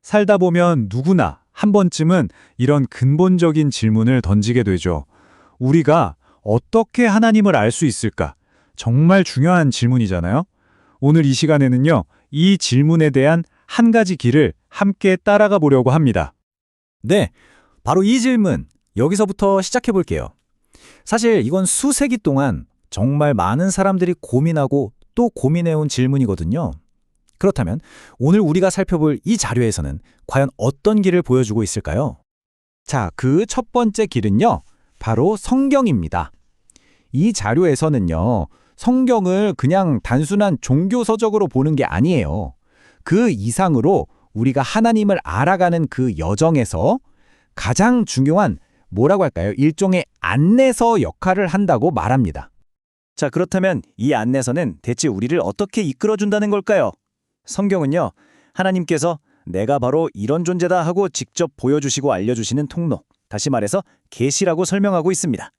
살다 보면 누구나 한 번쯤은 이런 근본적인 질문을 던지게 되죠. 우리가 어떻게 하나님을 알 수 있을까? 정말 중요한 질문이잖아요. 오늘 이 시간에는요, 이 질문에 대한 한 가지 길을 함께 따라가 보려고 합니다. 네, 바로 이 질문, 여기서부터 시작해 볼게요. 사실 이건 수세기 동안 정말 많은 사람들이 고민하고 또 고민해온 질문이거든요. 그렇다면 오늘 우리가 살펴볼 이 자료에서는 과연 어떤 길을 보여주고 있을까요? 자, 그 첫 번째 길은요, 바로 성경입니다. 이 자료에서는요, 성경을 그냥 단순한 종교서적으로 보는 게 아니에요. 그 이상으로 우리가 하나님을 알아가는 그 여정에서 가장 중요한 뭐라고 할까요? 일종의 안내서 역할을 한다고 말합니다. 자, 그렇다면 이 안내서는 대체 우리를 어떻게 이끌어준다는 걸까요? 성경은요, 하나님께서 내가 바로 이런 존재다 하고 직접 보여주시고 알려주시는 통로, 다시 말해서 계시라고 설명하고 있습니다.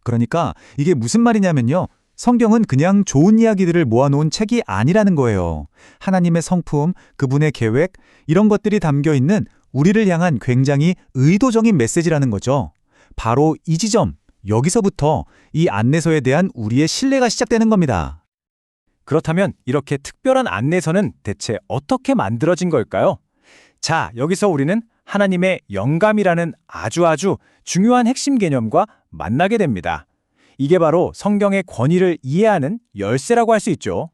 그러니까 이게 무슨 말이냐면요. 성경은 그냥 좋은 이야기들을 모아놓은 책이 아니라는 거예요. 하나님의 성품, 그분의 계획, 이런 것들이 담겨 있는 우리를 향한 굉장히 의도적인 메시지라는 거죠. 바로 이 지점, 여기서부터 이 안내서에 대한 우리의 신뢰가 시작되는 겁니다. 그렇다면 이렇게 특별한 안내서는 대체 어떻게 만들어진 걸까요? 자, 여기서 우리는 하나님의 영감이라는 아주 중요한 핵심 개념과 만나게 됩니다. 이게 바로 성경의 권위를 이해하는 열쇠라고 할 수 있죠.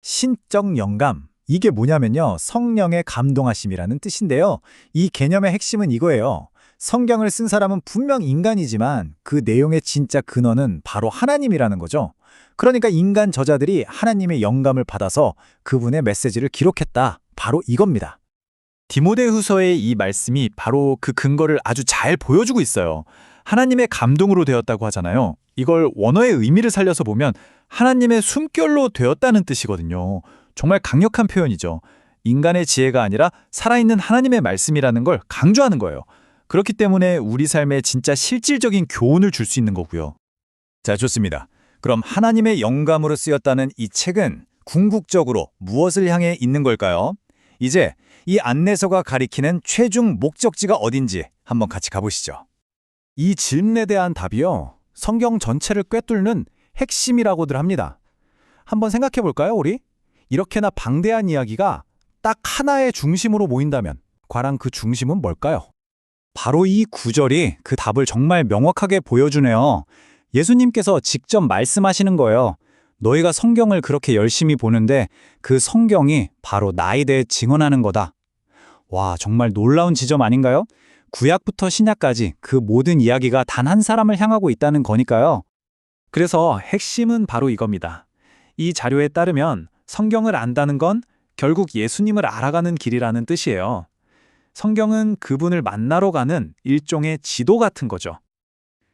신적 영감, 이게 뭐냐면요, 성령의 감동하심이라는 뜻인데요. 이 개념의 핵심은 이거예요. 성경을 쓴 사람은 분명 인간이지만 그 내용의 진짜 근원은 바로 하나님이라는 거죠. 그러니까 인간 저자들이 하나님의 영감을 받아서 그분의 메시지를 기록했다. 바로 이겁니다. 디모데후서의 이 말씀이 바로 그 근거를 아주 잘 보여주고 있어요. 하나님의 감동으로 되었다고 하잖아요. 이걸 원어의 의미를 살려서 보면 하나님의 숨결로 되었다는 뜻이거든요. 정말 강력한 표현이죠. 인간의 지혜가 아니라 살아있는 하나님의 말씀이라는 걸 강조하는 거예요. 그렇기 때문에 우리 삶에 진짜 실질적인 교훈을 줄 수 있는 거고요. 자, 좋습니다. 그럼 하나님의 영감으로 쓰였다는 이 책은 궁극적으로 무엇을 향해 있는 걸까요? 이제 이 안내서가 가리키는 최종 목적지가 어딘지 한번 같이 가보시죠. 이 질문에 대한 답이요, 성경 전체를 꿰뚫는 핵심이라고들 합니다. 한번 생각해 볼까요, 우리? 이렇게나 방대한 이야기가 딱 하나의 중심으로 모인다면 과연 그 중심은 뭘까요? 바로 이 구절이 그 답을 정말 명확하게 보여주네요. 예수님께서 직접 말씀하시는 거예요. 너희가 성경을 그렇게 열심히 보는데 그 성경이 바로 나에 대해 증언하는 거다. 와, 정말 놀라운 지점 아닌가요? 구약부터 신약까지 그 모든 이야기가 단 한 사람을 향하고 있다는 거니까요. 그래서 핵심은 바로 이겁니다. 이 자료에 따르면 성경을 안다는 건 결국 예수님을 알아가는 길이라는 뜻이에요. 성경은 그분을 만나러 가는 일종의 지도 같은 거죠.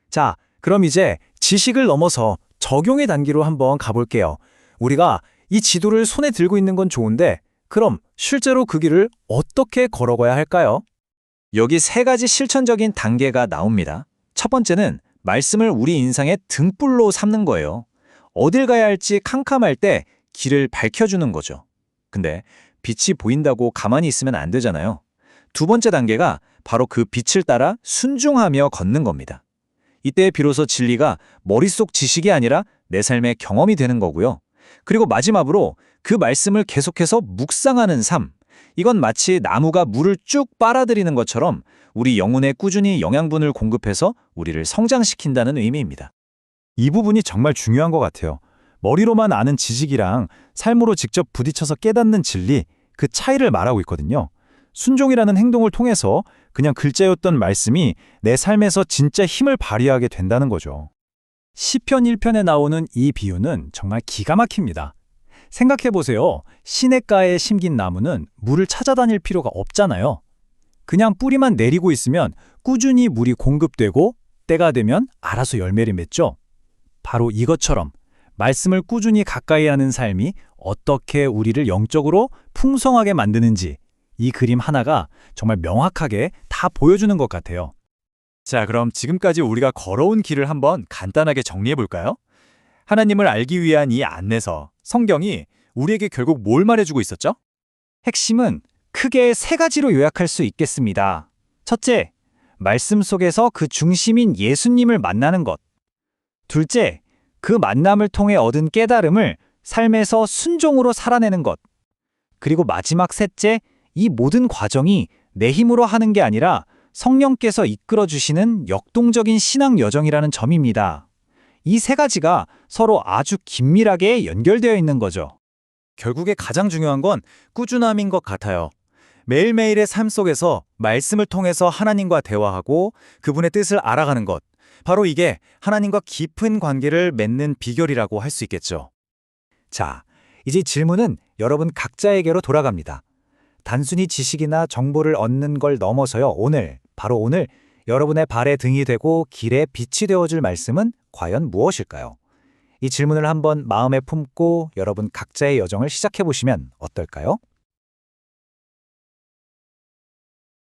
자, 그럼 이제 지식을 넘어서 적용의 단계로 한번 가볼게요. 우리가 이 지도를 손에 들고 있는 건 좋은데, 그럼 실제로 그 길을 어떻게 걸어가야 할까요? 여기 세 가지 실천적인 단계가 나옵니다. 첫 번째는 말씀을 우리 인생의 등불로 삼는 거예요. 어딜 가야 할지 캄캄할 때 길을 밝혀주는 거죠. 근데 빛이 보인다고 가만히 있으면 안 되잖아요. 두 번째 단계가 바로 그 빛을 따라 순종하며 걷는 겁니다. 이때 비로소 진리가 머릿속 지식이 아니라 내 삶의 경험이 되는 거고요. 그리고 마지막으로 그 말씀을 계속해서 묵상하는 삶. 이건 마치 나무가 물을 쭉 빨아들이는 것처럼 우리 영혼에 꾸준히 영양분을 공급해서 우리를 성장시킨다는 의미입니다. 이 부분이 정말 중요한 것 같아요. 머리로만 아는 지식이랑 삶으로 직접 부딪혀서 깨닫는 진리, 그 차이를 말하고 있거든요. 순종이라는 행동을 통해서 그냥 글자였던 말씀이 내 삶에서 진짜 힘을 발휘하게 된다는 거죠. 시편 1편에 나오는 이 비유는 정말 기가 막힙니다. 생각해보세요. 시냇가에 심긴 나무는 물을 찾아다닐 필요가 없잖아요. 그냥 뿌리만 내리고 있으면 꾸준히 물이 공급되고 때가 되면 알아서 열매를 맺죠. 바로 이것처럼 말씀을 꾸준히 가까이 하는 삶이 어떻게 우리를 영적으로 풍성하게 만드는지 이 그림 하나가 정말 명확하게 다 보여주는 것 같아요. 자, 그럼 지금까지 우리가 걸어온 길을 한번 간단하게 정리해 볼까요? 하나님을 알기 위한 이 안내서, 성경이 우리에게 결국 뭘 말해주고 있었죠? 핵심은 크게 세 가지로 요약할 수 있겠습니다. 첫째, 말씀 속에서 그 중심인 예수님을 만나는 것. 둘째, 그 만남을 통해 얻은 깨달음을 삶에서 순종으로 살아내는 것. 그리고 마지막 셋째, 이 모든 과정이 내 힘으로 하는 게 아니라 성령께서 이끌어 주시는 역동적인 신앙 여정이라는 점입니다. 이 세 가지가 서로 아주 긴밀하게 연결되어 있는 거죠. 결국에 가장 중요한 건 꾸준함인 것 같아요. 매일매일의 삶 속에서 말씀을 통해서 하나님과 대화하고 그분의 뜻을 알아가는 것. 바로 이게 하나님과 깊은 관계를 맺는 비결이라고 할 수 있겠죠. 자, 이제 질문은 여러분 각자에게로 돌아갑니다. 단순히 지식이나 정보를 얻는 걸 넘어서요. 바로 오늘 여러분의 발에 등이 되고 길에 빛이 되어줄 말씀은 과연 무엇일까요? 이 질문을 한번 마음에 품고 여러분 각자의 여정을 시작해 보시면 어떨까요?